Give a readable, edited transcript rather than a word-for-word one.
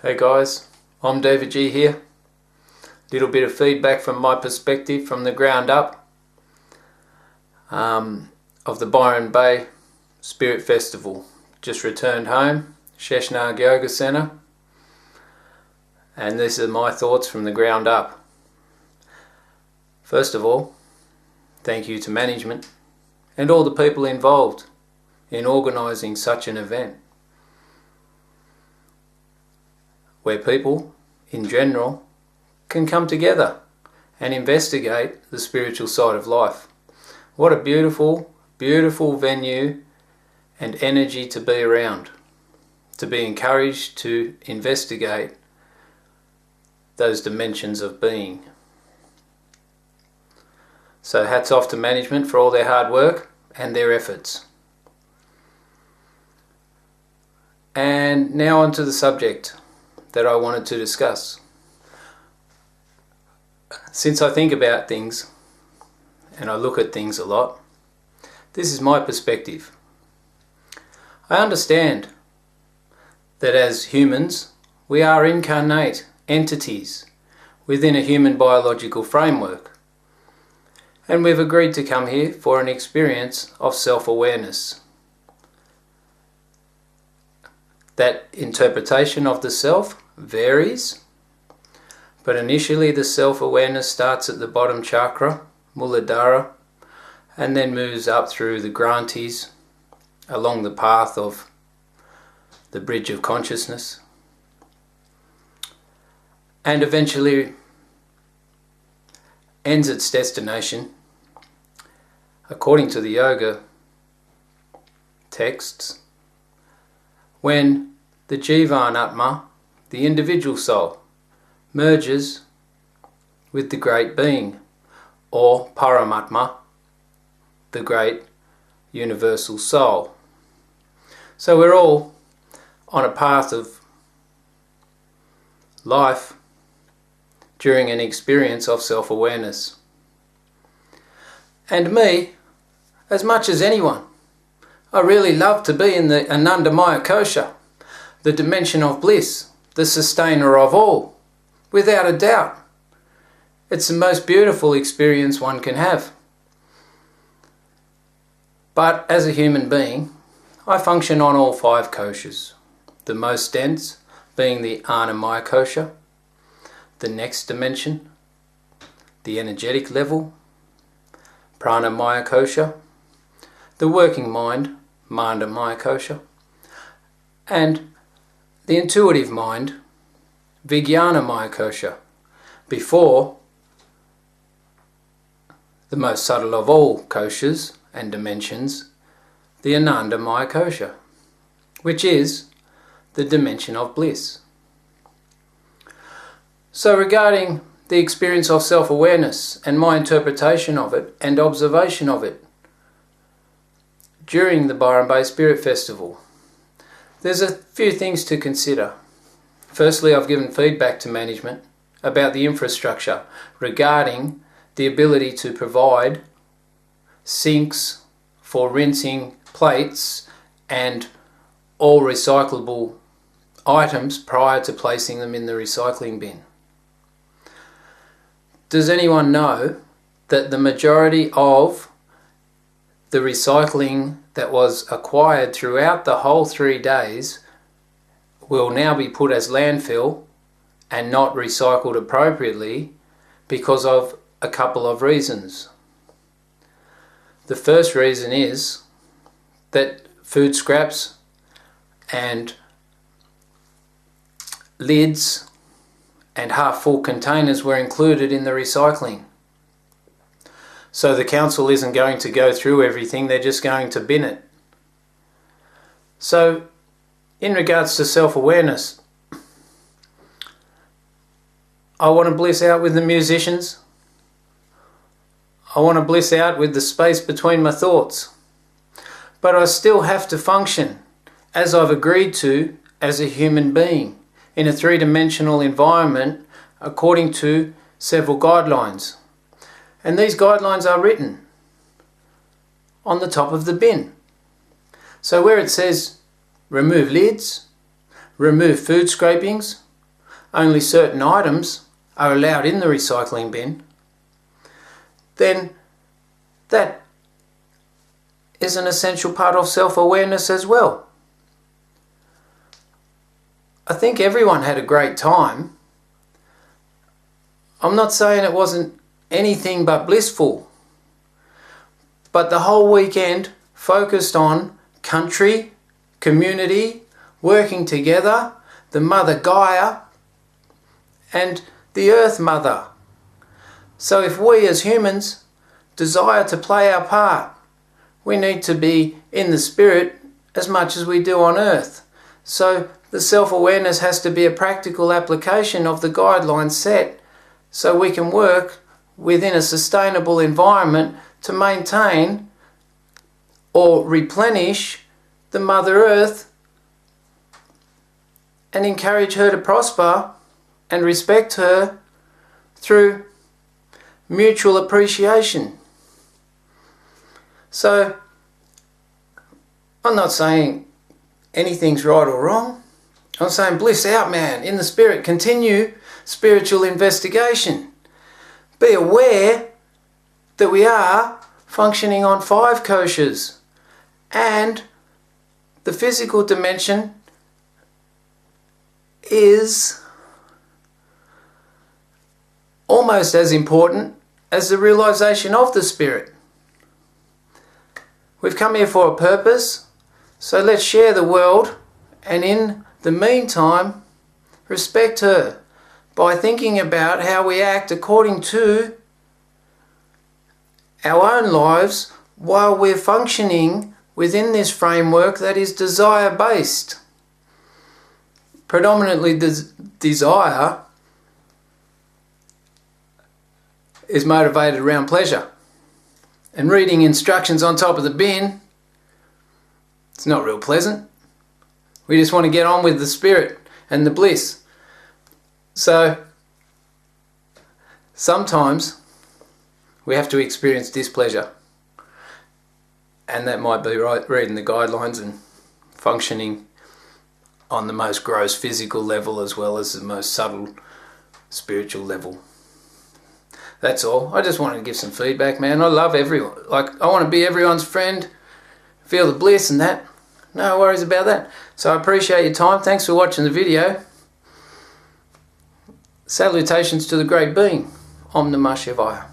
Hey guys, I'm David G here. Little bit of feedback from my perspective from the ground up of the Byron Spirit Festival. Just returned home, Sheshnag Yoga Centre, and these are my thoughts from the ground up. First of all, thank you to management and all the people involved in organising such an event, where people, in general, can come together and investigate the spiritual side of life. What a beautiful, beautiful venue and energy to be around, to be encouraged to investigate those dimensions of being. So hats off to management for all their hard work and their efforts. And now on to the subject that I wanted to discuss. Since I think about things and I look at things a lot, this is my perspective. I understand that as humans we are incarnate entities within a human biological framework, and we've agreed to come here for an experience of self-awareness. That interpretation of the self varies, but initially the self-awareness starts at the bottom chakra, Muladhara, and then moves up through the granthis along the path of the bridge of consciousness, and eventually ends its destination, according to the yoga texts, when the Jivan Atma, the individual soul, merges with the great being, or Paramatma, the great universal soul. So we're all on a path of life during an experience of self-awareness. And me, as much as anyone, I really love to be in the Anandamaya Kosha, the dimension of bliss, the sustainer of all, without a doubt. It's the most beautiful experience one can have. But as a human being, I function on all five koshas, the most dense being the Annamaya Kosha, the next dimension, the energetic level, Pranamaya Kosha, the working mind, Mandamaya Kosha, and the intuitive mind, Vijnanamaya Kosha, before the most subtle of all koshas and dimensions, the Anandamaya Kosha, which is the dimension of bliss. So regarding the experience of self-awareness and my interpretation of it and observation of it during the Byron Spirit Festival, there's a few things to consider. Firstly, I've given feedback to management about the infrastructure regarding the ability to provide sinks for rinsing plates and all recyclable items prior to placing them in the recycling bin. Does anyone know that the majority of the recycling that was acquired throughout the whole 3 days will now be put as landfill and not recycled appropriately because of a couple of reasons? The first reason is that food scraps and lids and half-full containers were included in the recycling. So the council isn't going to go through everything, they're just going to bin it. So in regards to self-awareness, I want to bliss out with the musicians. I want to bliss out with the space between my thoughts. But I still have to function as I've agreed to as a human being in a three-dimensional environment according to several guidelines. And these guidelines are written on the top of the bin. So where it says remove lids, remove food scrapings, only certain items are allowed in the recycling bin, then that is an essential part of self-awareness as well. I think everyone had a great time. I'm not saying it wasn't anything but blissful, but the whole weekend focused on country, community, working together, the Mother Gaia and the Earth Mother. So if we as humans desire to play our part, we need to be in the spirit as much as we do on earth. So the self-awareness has to be a practical application of the guidelines set so we can work within a sustainable environment to maintain or replenish the Mother Earth and encourage her to prosper and respect her through mutual appreciation. So I'm not saying anything's right or wrong. I'm saying bliss out, man. In the spirit, continue spiritual investigation. Be aware that we are functioning on 5 koshas, and the physical dimension is almost as important as the realization of the spirit. We've come here for a purpose, so let's share the world, and in the meantime respect her by thinking about how we act according to our own lives while we're functioning within this framework that is desire based. Predominantly desire is motivated around pleasure. And reading instructions on top of the bin, it's not real pleasant. We just want to get on with the spirit and the bliss. So sometimes we have to experience displeasure, and that might be right, reading the guidelines and functioning on the most gross physical level as well as the most subtle spiritual level. That's all. I just wanted to give some feedback, man. I love everyone. Like, I want to be everyone's friend, feel the bliss and that. No worries about that. So I appreciate your time. Thanks for watching the video. Salutations to the great being. Om Namah Shivaya.